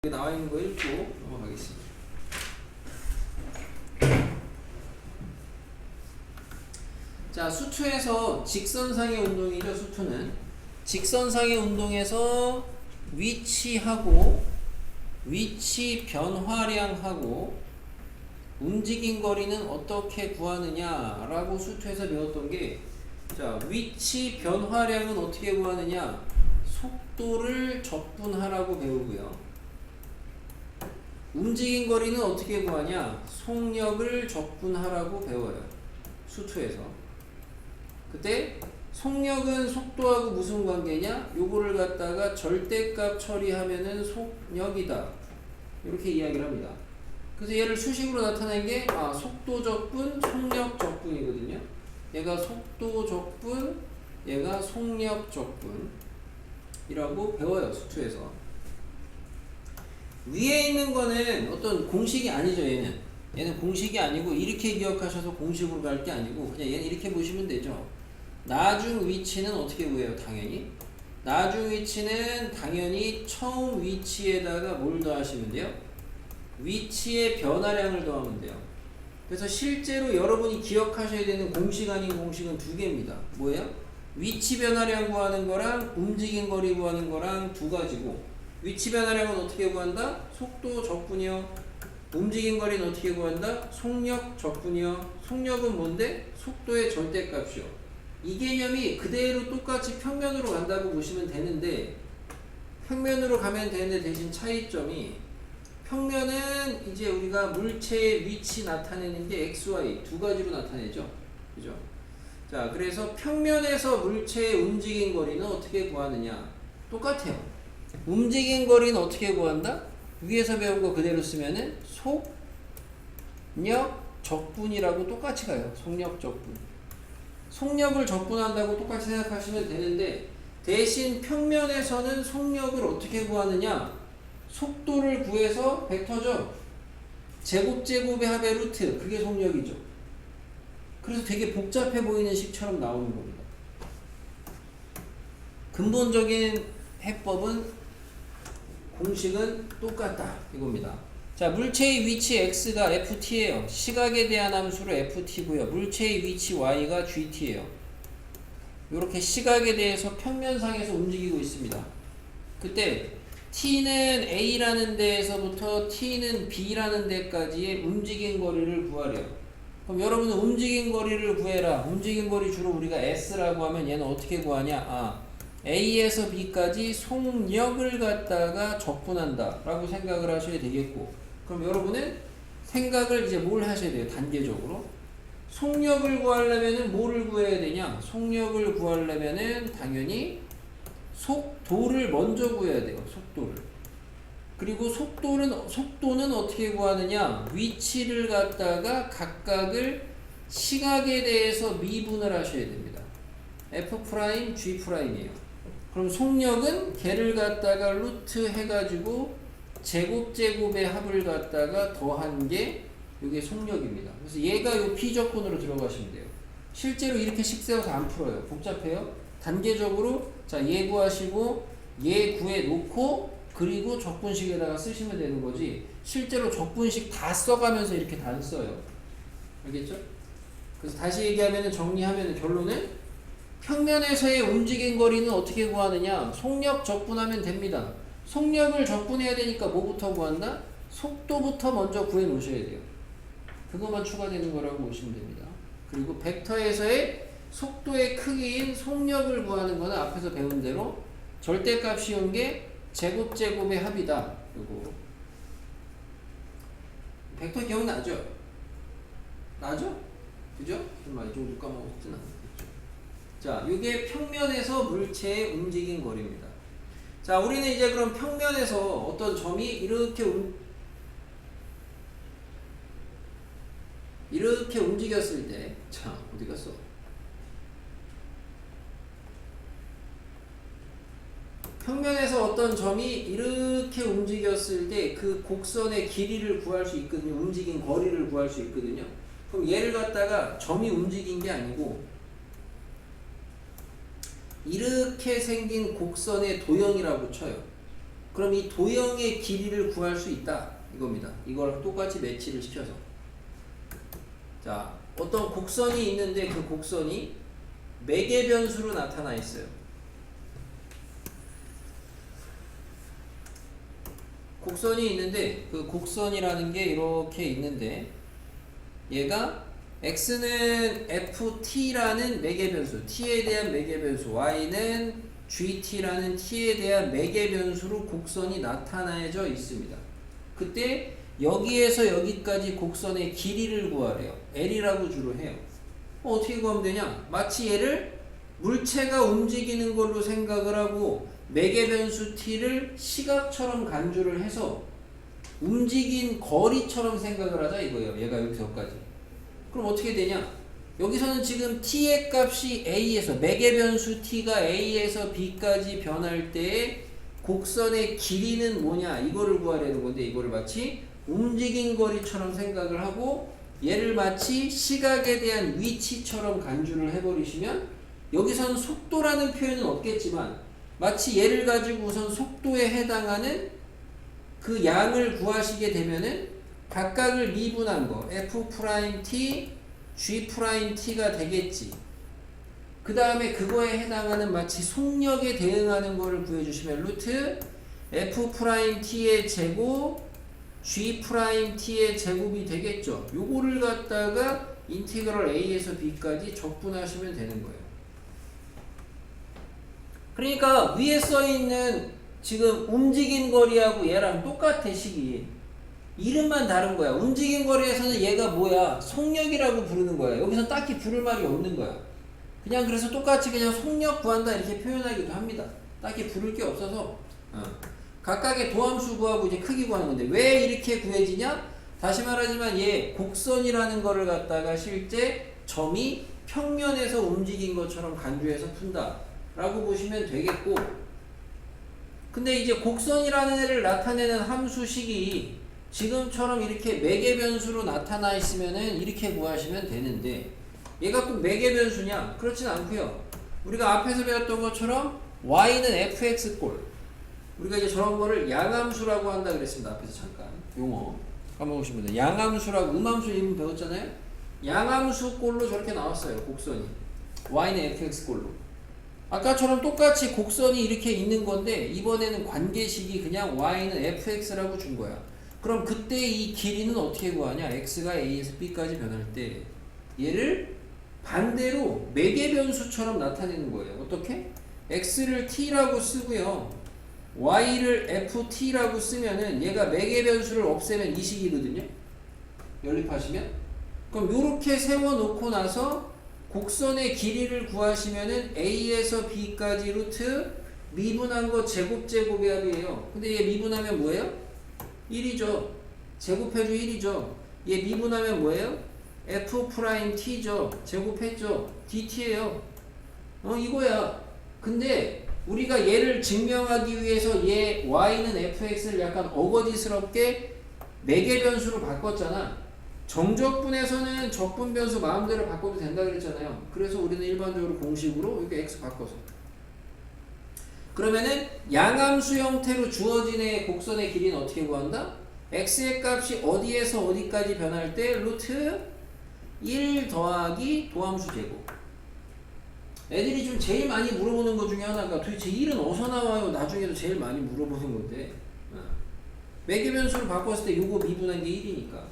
여기 나와 있는 거 읽고 넘어가겠습니다. 자, 수투에서 직선상의 운동이죠. 수투는 직선상의 운동에서 위치하고 위치 변화량하고 움직인 거리는 어떻게 구하느냐라고 수투에서 배웠던 게, 자, 위치 변화량은 어떻게 구하느냐, 속도를 적분하라고 배우고요. 움직인 거리는 어떻게 구하냐, 속력을 적분하라고 배워요. 수투에서. 그때 속력은 속도하고 무슨 관계냐, 요거를 갖다가 절대값 처리하면은 속력이다, 이렇게 이야기를 합니다. 그래서 얘를 수식으로 나타낸 게 속도 적분, 속력 적분이거든요. 얘가 속도 적분, 얘가 속력 적분이라고 배워요, 수투에서. 위에 있는 거는 어떤 공식이 아니죠. 얘는 공식이 아니고, 이렇게 기억하셔서 공식으로 갈 게 아니고 그냥 얘는 이렇게 보시면 되죠. 나중 위치는 어떻게 구해요? 당연히 나중 위치는 당연히 처음 위치에다가 뭘 더하시면 돼요? 위치의 변화량을 더하면 돼요. 그래서 실제로 여러분이 기억하셔야 되는 공식 아닌 공식은 두 개입니다. 뭐예요? 위치 변화량 구하는 거랑 움직인 거리 구하는 거랑 두 가지고, 위치 변화량은 어떻게 구한다? 속도 적분이요. 움직인 거리는 어떻게 구한다? 속력 적분이요. 속력은 뭔데? 속도의 절대값이요. 이 개념이 그대로 똑같이 평면으로 간다고 보시면 되는데, 평면으로 가면 되는데 대신 차이점이, 평면은 이제 우리가 물체의 위치 나타내는 게 XY 두 가지로 나타내죠. 그죠? 자, 그래서 평면에서 물체의 움직인 거리는 어떻게 구하느냐? 똑같아요. 움직인 거리는 어떻게 구한다? 위에서 배운 거 그대로 쓰면은 속력 적분이라고 똑같이 가요. 속력 적분. 속력을 적분한다고 똑같이 생각하시면 되는데, 대신 평면에서는 속력을 어떻게 구하느냐? 속도를 구해서 벡터죠. 제곱의 합의 루트, 그게 속력이죠. 그래서 되게 복잡해 보이는 식처럼 나오는 겁니다. 근본적인 해법은, 공식은 똑같다, 이겁니다. 자, 물체의 위치 x가 ft예요. 시각에 대한 함수로 ft고요. 물체의 위치 y가 gt예요. 이렇게 시각에 대해서 평면상에서 움직이고 있습니다. 그때 t는 a라는 데에서부터 t는 b라는 데까지의 움직인 거리를 구하래요. 그럼 여러분은 움직인 거리를 구해라. 움직인 거리 주로 우리가 s라고 하면 얘는 어떻게 구하냐? A에서 B까지 속력을 갖다가 적분한다 라고 생각을 하셔야 되겠고, 그럼 여러분은 생각을 이제 뭘 하셔야 돼요? 단계적으로 속력을 구하려면은 뭐를 구해야 되냐? 속력을 구하려면은 당연히 속도를 먼저 구해야 돼요. 속도를. 그리고 속도는 어떻게 구하느냐? 위치를 갖다가 각각을 시각에 대해서 미분을 하셔야 됩니다. F', G'이에요. 그럼 속력은 걔를 갖다가 루트 해가지고 제곱의 합을 갖다가 더한 게 이게 속력입니다. 그래서 얘가 요 P적분으로 들어가시면 돼요. 실제로 이렇게 식 세워서 안 풀어요. 복잡해요. 단계적으로 자, 얘 구하시고 얘 구해 놓고 그리고 적분식에다가 쓰시면 되는 거지, 실제로 적분식 다 써가면서 이렇게 다 안 써요. 알겠죠? 그래서 다시 얘기하면, 정리하면 결론은, 평면에서의 움직인 거리는 어떻게 구하느냐? 속력 적분하면 됩니다. 속력을 적분해야 되니까 뭐부터 구한다? 속도부터 먼저 구해 놓으셔야 돼요. 그것만 추가되는 거라고 보시면 됩니다. 그리고 벡터에서의 속도의 크기인 속력을 구하는 거는 앞에서 배운 대로 절대값 씌운 게 제곱의 합이다. 요거 벡터 기억나죠? 나죠? 그죠? 정말 이 정도 까먹었진 않아요. 자, 이게 평면에서 물체의 움직인 거리입니다. 자, 우리는 이제 그럼 평면에서 어떤 점이 이렇게 움직였을 때, 자, 어디 갔어? 평면에서 어떤 점이 이렇게 움직였을 때 그 곡선의 길이를 구할 수 있거든요. 움직인 거리를 구할 수 있거든요. 그럼 얘를 갖다가 점이 움직인 게 아니고 이렇게 생긴 곡선의 도형이라고 쳐요. 그럼 이 도형의 길이를 구할 수 있다 이겁니다. 이거랑 똑같이 매치를 시켜서 자 어떤 곡선이 있는데 그 곡선이 매개 변수로 나타나 있어요. 곡선이 있는데 그 곡선이라는 게 이렇게 있는데 얘가 x는 ft라는 매개 변수 t에 대한 매개 변수 y는 gt라는 t에 대한 매개 변수로 곡선이 나타나져 있습니다. 그때 여기에서 여기까지 곡선의 길이를 구하래요. L이라고 주로 해요. 어떻게 구하면 되냐? 마치 얘를 물체가 움직이는 걸로 생각을 하고 매개 변수 t를 시각처럼 간주를 해서 움직인 거리처럼 생각을 하자 이거예요. 얘가 여기서까지. 그럼 어떻게 되냐? 여기서는 지금 t의 값이 a에서 매개 변수 t가 a에서 b까지 변할 때 곡선의 길이는 뭐냐? 이거를 구하려는 건데 이거를 마치 움직인 거리처럼 생각을 하고 얘를 마치 시각에 대한 위치처럼 간주를 해버리시면 여기서는 속도라는 표현은 없겠지만 마치 얘를 가지고 우선 속도에 해당하는 그 양을 구하시게 되면은 각각을 미분한 거 f't, g't가 되겠지. 그 다음에 그거에 해당하는 마치 속력에 대응하는 거를 구해주시면 루트 f't의 제곱 g't의 제곱이 되겠죠. 요거를 갖다가 인티그럴 a에서 b까지 적분하시면 되는 거예요. 그러니까 위에 써있는 지금 움직인 거리하고 얘랑 똑같아 식이. 이름만 다른 거야. 움직인 거리에서는 얘가 뭐야? 속력이라고 부르는 거야. 여기서 딱히 부를 말이 없는 거야. 그냥 그래서 똑같이 그냥 속력 구한다 이렇게 표현하기도 합니다. 딱히 부를 게 없어서 각각의 도함수 구하고 이제 크기 구하는 건데 왜 이렇게 구해지냐? 다시 말하지만 얘 곡선이라는 거를 갖다가 실제 점이 평면에서 움직인 것처럼 간주해서 푼다 라고 보시면 되겠고, 근데 이제 곡선이라는 애를 나타내는 함수식이 지금처럼 이렇게 매개 변수로 나타나 있으면은 이렇게 구하시면 되는데 얘가 꼭 매개 변수냐? 그렇진 않고요. 우리가 앞에서 배웠던 것처럼 y는 fx꼴, 우리가 이제 저런 거를 양함수라고 한다 그랬습니다. 앞에서 잠깐 용어 까먹으시면 돼요. 양함수라고 음함수 이름 배웠잖아요. 양함수꼴로 저렇게 나왔어요. 곡선이 y는 fx꼴로. 아까처럼 똑같이 곡선이 이렇게 있는 건데 이번에는 관계식이 그냥 y는 fx라고 준 거야. 그럼 그때 이 길이는 어떻게 구하냐? x가 a에서 b까지 변할 때 얘를 반대로 매개 변수처럼 나타내는 거예요. 어떻게? x를 t라고 쓰고요. y를 ft라고 쓰면은 얘가 매개 변수를 없애면 이 식이거든요. 연립하시면. 그럼 요렇게 세워놓고 나서 곡선의 길이를 구하시면은 a에서 b까지 루트 미분한 거 제곱의 합이에요. 근데 얘 미분하면 뭐예요? 1이죠. 제곱해도 1이죠. 얘 미분하면 뭐예요? f't죠. 제곱했죠. dt예요. 이거야. 근데 우리가 얘를 증명하기 위해서 얘 y는 fx를 약간 어거지스럽게 매개 변수로 바꿨잖아. 정적분에서는 적분 변수 마음대로 바꿔도 된다 그랬잖아요. 그래서 우리는 일반적으로 공식으로 이렇게 x 바꿔서. 그러면은 양함수 형태로 주어진 애 곡선의 길이는 어떻게 구한다? x의 값이 어디에서 어디까지 변할 때 루트 1 더하기 도함수 제곱. 애들이 좀 제일 많이 물어보는 것 중에 하나가 도대체 1은 어디서 나와요? 나중에도 제일 많이 물어보는 건데 매개 변수를 바꿨을 때 요거 미분한 게 1이니까.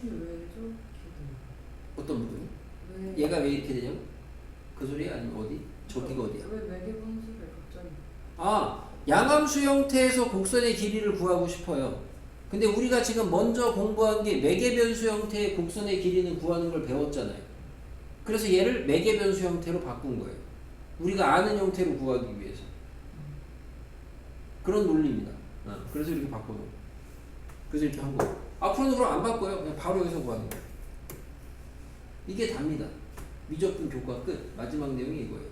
왜죠? 어떤 부분이? 왜? 얘가 왜 이렇게 되냐고? 그 소리야? 아니면 어디? 저기가 어디야? 왜 매개 분수를 갑자기? 양함수 형태에서 곡선의 길이를 구하고 싶어요. 근데 우리가 지금 먼저 공부한 게 매개 변수 형태의 곡선의 길이는 구하는 걸 배웠잖아요. 그래서 얘를 매개 변수 형태로 바꾼 거예요. 우리가 아는 형태로 구하기 위해서. 그런 논리입니다. 그래서 이렇게 바꿔놓은 거예요. 그래서 이렇게 한 거예요. 앞으로는 그럼 안 바꿔요. 그냥 바로 여기서 구하는 거예요. 이게 답니다. 미적분 교과 끝. 마지막 내용이 이거예요.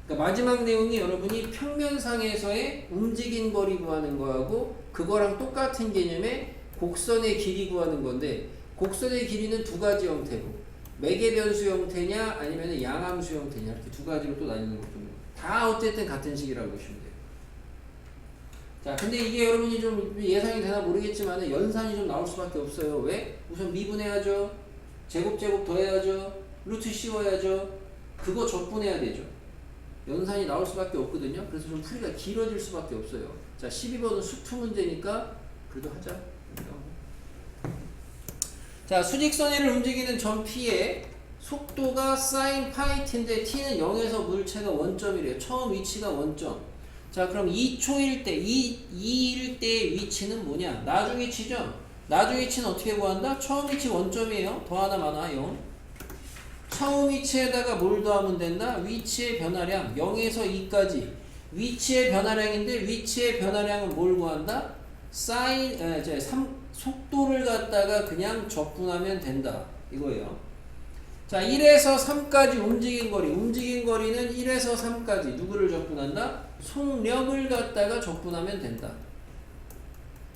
그러니까 마지막 내용이 여러분이 평면상에서의 움직인 거리 구하는 거하고 그거랑 똑같은 개념의 곡선의 길이 구하는 건데, 곡선의 길이는 두 가지 형태로 매개 변수 형태냐 아니면 양함수 형태냐 이렇게 두 가지로 또 나뉘는 거죠. 다 어쨌든 같은 식이라고 보시면 돼요. 자, 근데 이게 여러분이 좀 예상이 되나 모르겠지만 연산이 좀 나올 수밖에 없어요. 왜? 우선 미분해야죠. 제곱 더해야죠. 루트 씌워야죠. 그거 적분해야 되죠. 연산이 나올 수밖에 없거든요. 그래서 좀 풀이가 길어질 수밖에 없어요. 자, 12번은 수투 문제니까 그래도 하자. 자, 수직선을 움직이는 점 P의 속도가 sin 파이 t인데 t는 0에서 물체가 원점이래요. 처음 위치가 원점. 자, 그럼 2초일 때, 2일 때의 위치는 뭐냐? 나중 위치죠? 나중 위치는 어떻게 구한다? 처음 위치 원점이에요. 더하나 마나 0. 처음 위치에다가 뭘 더하면 된다? 위치의 변화량 0에서 2까지. 위치의 변화량인데 위치의 변화량은 뭘 구한다? 속도를 갖다가 그냥 적분하면 된다. 이거예요. 자, 1에서 3까지 움직인 거리. 움직인 거리는 1에서 3까지. 누구를 적분한다? 속력을 갖다가 적분하면 된다.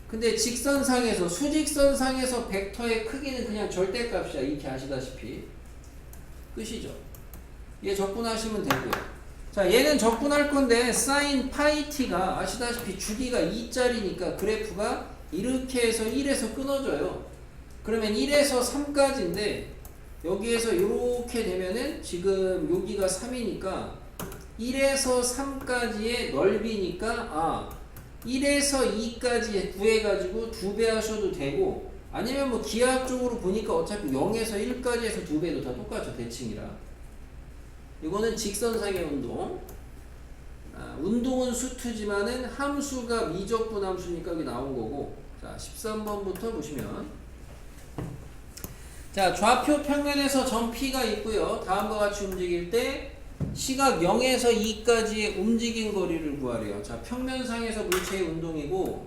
근데 직선상에서, 수직선상에서 벡터의 크기는 그냥 절대값이야. 이렇게 아시다시피. 끝이죠. 얘 적분하시면 되고요. 자, 얘는 적분할 건데 sin 파이 t가 아시다시피 주기가 2짜리니까 그래프가 이렇게 해서 1에서 끊어져요. 그러면 1에서 3까지인데 여기에서 이렇게 되면은 지금 여기가 3이니까 1에서 3까지의 넓이니까 1에서 2까지 구해가지고 2배 하셔도 되고, 아니면 뭐 기하학적으로 보니까 어차피 0에서 1까지 해서 2배도 다 똑같죠. 대칭이라. 이거는 직선상의 운동. 운동은 수투지만은 함수가 미적분 함수니까 여기 나온 거고. 자, 13번부터 보시면, 자, 좌표 평면에서 점 P가 있고요. 다음과 같이 움직일 때 시각 0에서 2까지의 움직인 거리를 구하래요. 자, 평면상에서 물체의 운동이고,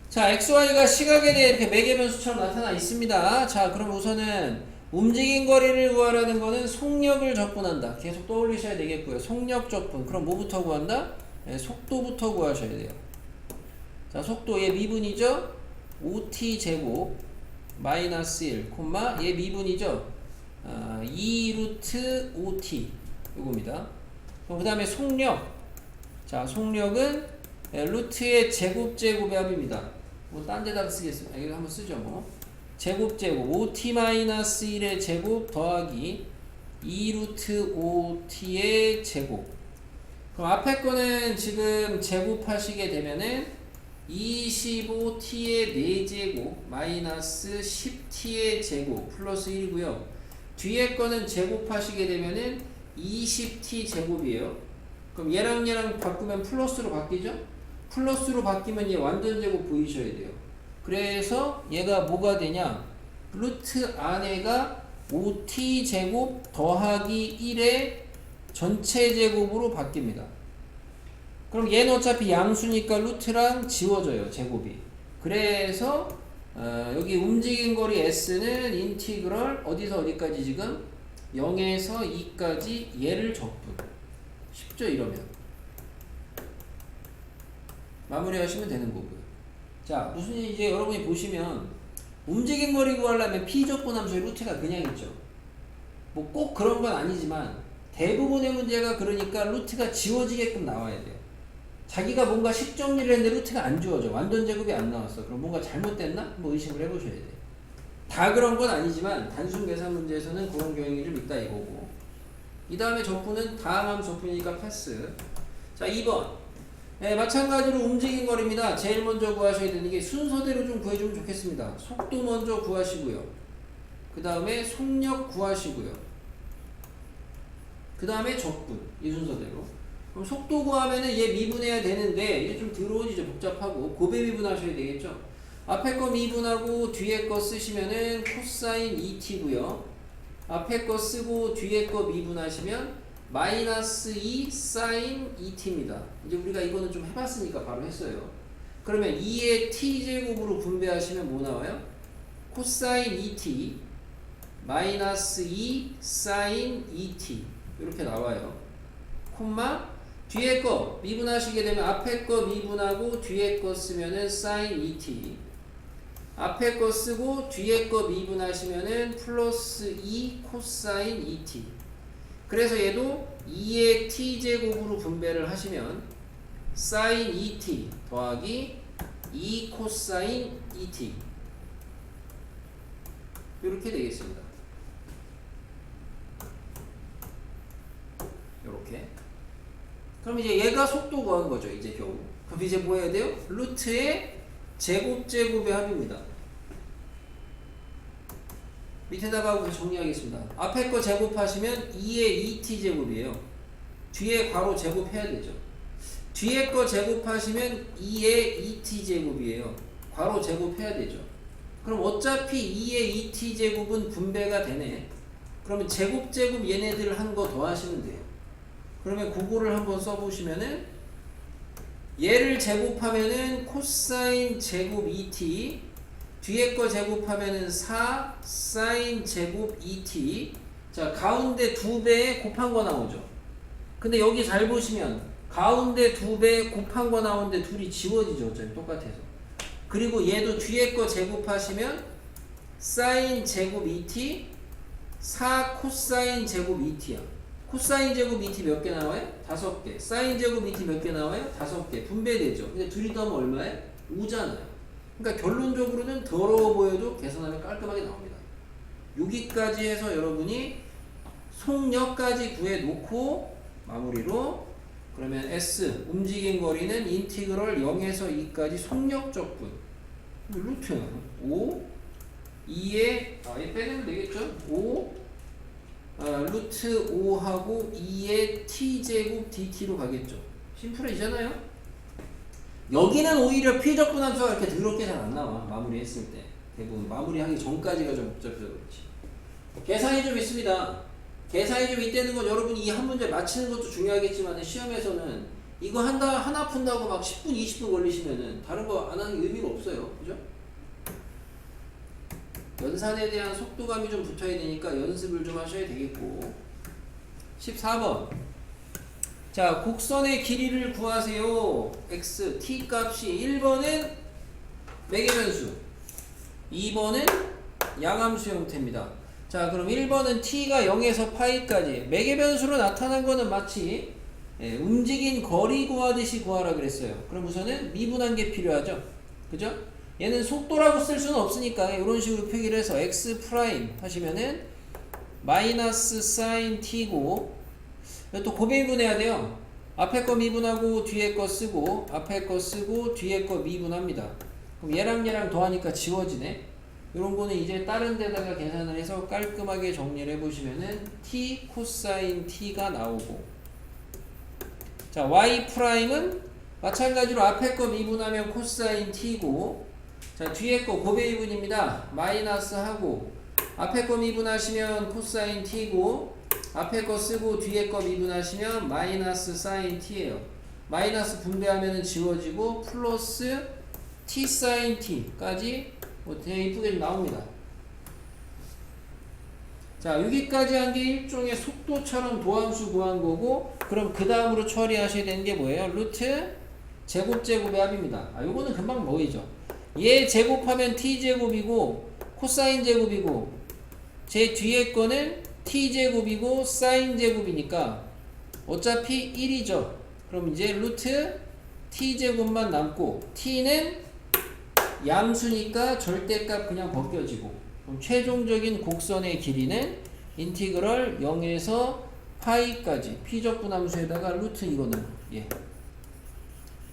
자, XY가 시각에 대해 이렇게 매개변수처럼 나타나 있습니다. 자, 그럼 우선은 움직인 거리를 구하라는 거는 속력을 적분한다. 계속 떠올리셔야 되겠고요. 속력 적분. 그럼 뭐부터 구한다? 네, 속도부터 구하셔야 돼요. 자, 속도 얘 미분이죠? 5t 제곱 마이너스 1, 얘 미분이죠? 2 루트 5t 이겁니다. 그 다음에 속력. 자, 속력은 루트의 제곱의 합입니다. 뭐 딴 데다가 쓰겠습니다. 이거 한번 쓰죠. 뭐 제곱 5t 마이너스 1의 제곱 더하기 2 루트 5t의 제곱. 그럼 앞에 거는 지금 제곱하시게 되면은 25t의 4제곱 마이너스 10t의 제곱 플러스 1이고요. 뒤에 거는 제곱하시게 되면은 20t 제곱이에요. 그럼 얘랑 바꾸면 플러스로 바뀌죠? 플러스로 바뀌면 얘 완전 제곱 보이셔야 돼요. 그래서 얘가 뭐가 되냐? 루트 안에가 5t 제곱 더하기 1의 전체 제곱으로 바뀝니다. 그럼 얘는 어차피 양수니까 루트랑 지워져요. 제곱이. 그래서 여기 움직인 거리 s는 인티그럴 어디서 어디까지 지금? 0에서 2까지 얘를 적분. 쉽죠? 이러면 마무리하시면 되는 거고요. 자, 무슨 이제 여러분이 보시면 움직인 거리 구하려면 P적분 함수의 루트가 그냥 있죠. 뭐 꼭 그런 건 아니지만 대부분의 문제가 그러니까 루트가 지워지게끔 나와야 돼요. 자기가 뭔가 식정리를 했는데 루트가 안 지워져. 완전 제곱이 안 나왔어. 그럼 뭔가 잘못됐나? 뭐 의심을 해보셔야 돼요. 다 그런 건 아니지만 단순 계산 문제에서는 그런 경향이 좀 있다 이거고. 이 다음에 적분은 다음 함수 적분이니까 패스. 자, 2번. 네, 마찬가지로 움직인 거리입니다. 제일 먼저 구하셔야 되는 게 순서대로 좀 구해주면 좋겠습니다. 속도 먼저 구하시고요. 그 다음에 속력 구하시고요. 그 다음에 적분. 이 순서대로. 그럼 속도 구하면은 얘 미분해야 되는데 이제 좀 들어오지 복잡하고 고배 미분하셔야 되겠죠. 앞에 거 미분하고 뒤에 거 쓰시면은 코사인 2t고요. 앞에 거 쓰고 뒤에 거 미분하시면 마이너스 2 사인 2t입니다. 이제 우리가 이거는 좀 해봤으니까 바로 했어요. 그러면 2의 t제곱으로 분배하시면 뭐 나와요? 코사인 2t 마이너스 2 사인 2t 이렇게 나와요. 콤마 뒤에 거 미분하시게 되면 앞에 거 미분하고 뒤에 거 쓰면은 사인 2t. 앞에 거 쓰고 뒤에 거 미분하시면은 플러스 2 코사인 2t. 그래서 얘도 2의 t제곱으로 분배를 하시면 사인 2t 더하기 2 코사인 2t 이렇게 되겠습니다. 이렇게. 그럼 이제 얘가 속도 구한 거죠. 이제 겨우. 그럼 이제 뭐 해야 돼요? 루트의 제곱의 합입니다. 밑에다가 정리하겠습니다. 앞에 거 제곱하시면 2의 2t 제곱이에요. 뒤에 괄호 제곱해야 되죠. 뒤에 거 제곱하시면 2의 2t 제곱이에요. 괄호 제곱해야 되죠. 그럼 어차피 2의 2t 제곱은 분배가 되네. 그러면 제곱 얘네들 한 거 더하시면 돼요. 그러면 그거를 한번 써보시면은 얘를 제곱하면은 코사인 제곱 2t 뒤에 거 제곱하면은 4 사인 제곱 2t 자 가운데 2배 곱한 거 나오죠. 근데 여기 잘 보시면 가운데 2배 곱한 거 나오는데 둘이 지워지죠. 어차피 똑같아서. 그리고 얘도 뒤에 거 제곱하시면 사인 제곱 2t 4 코사인 제곱 2t야. 코사인 제곱 2t 몇 개 나와요? 5개. 사인 제곱 2t 몇 개 나와요? 5개. 분배되죠. 근데 둘이 더하면 얼마예요? 5잖아요. 그러니까 결론적으로는 더러워 보여도 계산하면 깔끔하게 나옵니다. 여기까지 해서 여러분이 속력까지 구해놓고 마무리로 그러면 S 움직인 거리는 인티그럴 0에서 2까지 속력 적분 루트야. 5 2에 얘 빼내면 되겠죠? 5 루트 5하고 2의 t제곱 dt로 가겠죠. 심플해지잖아요. 여기는 오히려 피적분 함수가 이렇게 더럽게 잘 안 나와. 마무리했을 때 대부분 마무리하기 전까지가 좀 복잡해서 그렇지. 계산이 좀 있습니다. 계산이 좀 있다는 건 여러분이 이 한 문제 맞히는 것도 중요하겠지만 시험에서는 이거 하나 푼다고 막 10분 20분 걸리시면은 다른 거 안 하는 게 의미가 없어요. 그죠? 연산에 대한 속도감이 좀 붙어야 되니까 연습을 좀 하셔야 되겠고. 14번. 자, 곡선의 길이를 구하세요. x, t 값이 1번은 매개변수, 2번은 양함수 형태입니다. 자, 그럼 1번은 t가 0에서 파이까지 매개변수로 나타난 거는 마치 움직인 거리 구하듯이 구하라 그랬어요. 그럼 우선은 미분한 게 필요하죠. 그죠? 얘는 속도라고 쓸 수는 없으니까 이런 식으로 표기를 해서 x 프라임 하시면은 마이너스 사인 t고 또 고배미분해야 돼요. 앞에 거 미분하고 뒤에 거 쓰고 앞에 거 쓰고 뒤에 거 미분합니다. 그럼 얘랑 더하니까 지워지네. 이런 거는 이제 다른 데다가 계산을 해서 깔끔하게 정리를 해보시면은 t 코사인 t가 나오고 자 y 프라임은 마찬가지로 앞에 거 미분하면 코사인 t고 자 뒤에 거 고배미분입니다. 마이너스 하고 앞에 거 미분하시면 코사인 t고 앞에 거 쓰고 뒤에 거 미분하시면 마이너스 사인 t예요. 마이너스 분배하면 지워지고 플러스 t 사인 t까지 되게 이쁘게 좀 나옵니다. 자 여기까지 한 게 일종의 속도처럼 도함수 구한 거고 그럼 그 다음으로 처리하셔야 되는 게 뭐예요? 루트 제곱의 합입니다. 요거는 금방 보이죠. 얘 제곱하면 t제곱이고 코사인 제곱이고 제 뒤에 거는 t제곱이고 사인 제곱이니까 어차피 1이죠. 그럼 이제 루트 t제곱만 남고 t는 양수니까 절대값 그냥 벗겨지고 그럼 최종적인 곡선의 길이는 인티그럴 0에서 파이까지 피적분 함수에다가 루트 이거는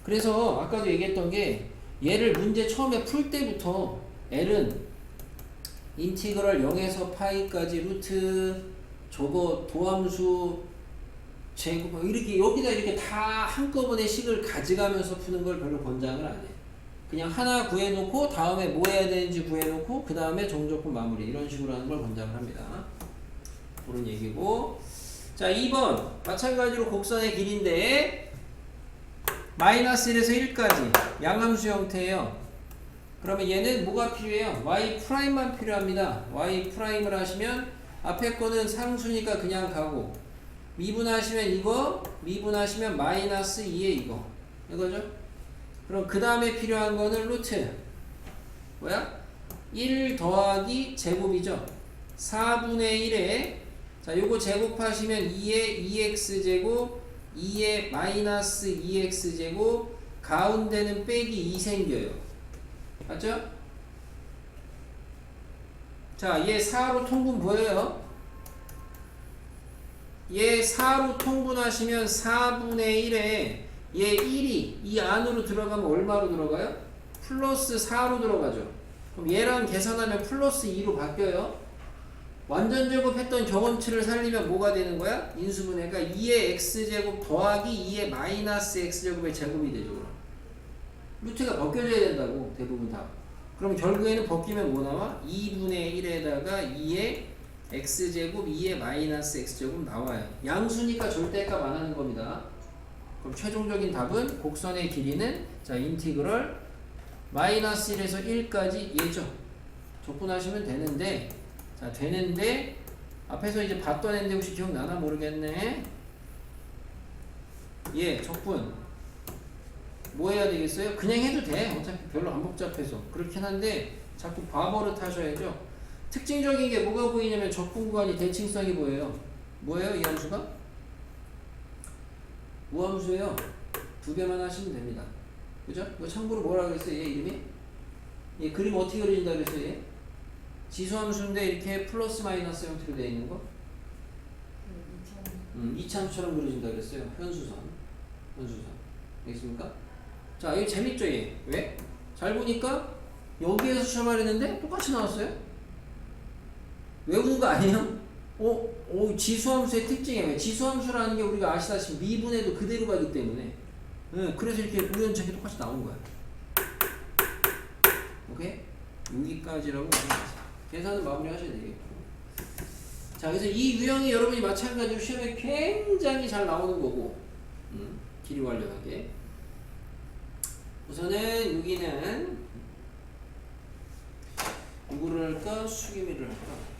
그래서 아까도 얘기했던 게 얘를 문제 처음에 풀 때부터 L은 인티그럴 0에서 파이까지 루트 저거 도함수 제곱 이렇게 여기다 이렇게 다 한꺼번에 식을 가져가면서 푸는 걸 별로 권장을 안 해. 그냥 하나 구해놓고 다음에 뭐 해야 되는지 구해놓고 그 다음에 정적분 마무리 이런 식으로 하는 걸 권장을 합니다. 그런 얘기고 자 2번 마찬가지로 곡선의 길이인데 마이너스 1에서 1까지 양함수 형태예요. 그러면 얘는 뭐가 필요해요? y 프라임만 필요합니다. y 프라임을 하시면 앞에 거는 상수니까 그냥 가고 미분하시면 이거 미분하시면 마이너스 2에 이거죠? 그럼 그 다음에 필요한 거는 루트 뭐야? 1 더하기 제곱이죠. 4분의 1에 자 요거 제곱하시면 2의 2x 제곱 2에 마이너스 2x제곱 가운데는 빼기 2 생겨요. 맞죠? 자, 얘 4로 통분 보여요? 얘 4로 통분하시면 4분의 1에 얘 1이 이 안으로 들어가면 얼마로 들어가요? 플러스 4로 들어가죠. 그럼 얘랑 계산하면 플러스 2로 바뀌어요. 완전 제곱했던 경험치를 살리면 뭐가 되는 거야? 인수분해가 2의 x제곱 더하기 2의 마이너스 x제곱의 제곱이 되죠. 그럼. 루트가 벗겨져야 된다고 대부분 다. 그럼 결국에는 벗기면 뭐 나와? 2분의 1에다가 2의 x제곱 2의 마이너스 x제곱 나와요. 양수니까 절대값 안 하는 겁니다. 그럼 최종적인 답은 곡선의 길이는 자 인티그럴 마이너스 1에서 1까지 얘죠. 적분하시면 되는데 자 되는데 앞에서 이제 봤던 앤데 혹시 기억나나 모르겠네. 예 적분 뭐 해야 되겠어요? 그냥 해도 돼. 어차피 별로 안 복잡해서 그렇긴 한데 자꾸 과버릇 하셔야죠. 특징적인 게 뭐가 보이냐면 적분 구간이 대칭성이 보여요. 뭐예요 이 함수가? 무함수예요. 두 배만 하시면 됩니다. 그죠? 뭐 참고로 뭐라 그랬어요? 얘 이름이? 얘 그림 어떻게 그려진다 그랬어요? 얘? 지수함수인데 이렇게 플러스 마이너스 형태로 되어 있는 거? 이참수처럼 그려진다 그랬어요. 현수선. 알겠습니까? 자, 이거 재밌죠 얘? 왜? 잘 보니까 여기에서 출발했는데 똑같이 나왔어요. 외우는 거 아니에요? 지수함수의 특징이에요. 지수함수라는 게 우리가 아시다시피 미분해도 그대로 가기 때문에 그래서 이렇게 우연찮게 똑같이 나온 거야. 오케이? 여기까지라고 계산은 마무리 하셔야 되겠고. 자, 그래서 이 유형이 여러분이 마찬가지로 시험에 굉장히 잘 나오는 거고 길이 관련하게 우선은 여기는 누구를 할까? 수기미를 할까?